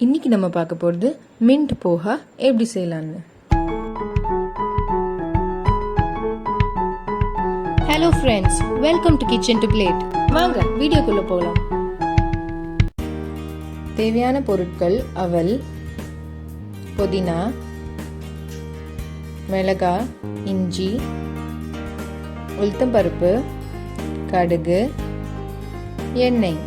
இன்னைக்கு நம்ம பார்க்க போகிறது மின்ட் போஹா எப்படி செய்யலான்னு. Hello friends, welcome to kitchen to plate. வாங்க வீடியோக்குள்ள போகலாம். தேவையான பொருட்கள்: அவல், புதினா, மிளகாய், இஞ்சி, உளுத்தம்பருப்பு, கடுகு, எண்ணெய்.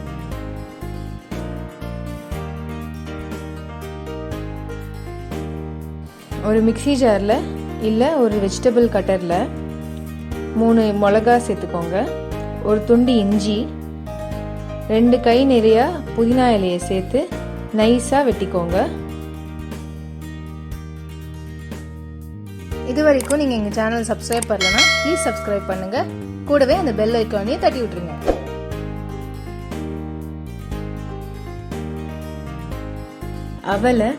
ஒரு மிக்ஸி ஜாரில் இல்லை ஒரு வெஜிடபிள் கட்டரில் 3 மிளகா சேர்த்துக்கோங்க. ஒரு துண்டு இஞ்சி, 2 கை நிறையா புதினா இலையை சேர்த்து நைஸாக வெட்டிக்கோங்க. இது வரைக்கும் நீங்கள் எங்கள் சேனல் சப்ஸ்கிரைப் பண்ணலன்னா ப்ளீஸ் சப்ஸ்கிரைப் பண்ணுங்கள். கூடவே அந்த பெல் ஐக்கானையும் தட்டி விட்டுருங்க. அவலை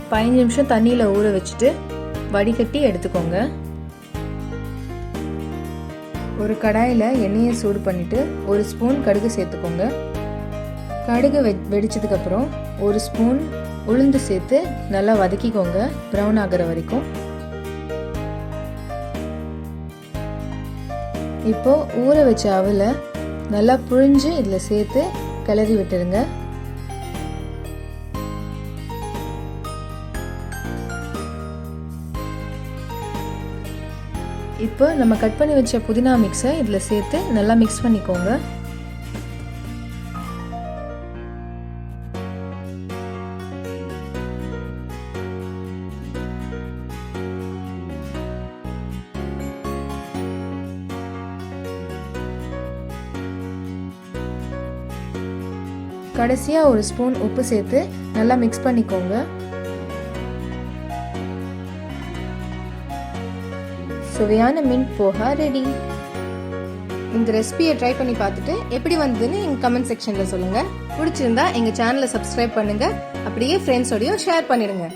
15 நிமிஷம் தண்ணியில் ஊற வச்சுட்டு வடிகட்டி எடுத்துக்கோங்க. ஒரு கடாயில் எண்ணெயை சூடு பண்ணிவிட்டு 1 ஸ்பூன் கடுகு சேர்த்துக்கோங்க. கடுகு வெடிச்சதுக்கப்புறம் 1 ஸ்பூன் உளுந்து சேர்த்து நல்லா வதக்கிக்கோங்க, ப்ரௌன் ஆகிற வரைக்கும். இப்போது ஊற வச்ச அவலை நல்லா புழிஞ்சு இதில் சேர்த்து கிளறி விட்டுருங்க. இப்போ நம்ம கட் பண்ணி வச்ச புதினா மிக்ஸை இதில் சேர்த்து நல்லா மிக்ஸ் பண்ணிக்கோங்க. கடைசியாக 1 ஸ்பூன் உப்பு சேர்த்து நல்லா மிக்ஸ் பண்ணிக்கோங்க. சுவையான மின்ட் போஹா ரெடி. இந்த ரெசிபியை ட்ரை பண்ணி பார்த்துட்டு எப்படி வந்ததுன்னு எங்கள் கமெண்ட் செக்ஷனில் சொல்லுங்கள். பிடிச்சிருந்தா எங்கள் சேனலை சப்ஸ்கிரைப் பண்ணுங்கள். அப்படியே ஃப்ரெண்ட்ஸோடையும் ஷேர் பண்ணிடுங்க.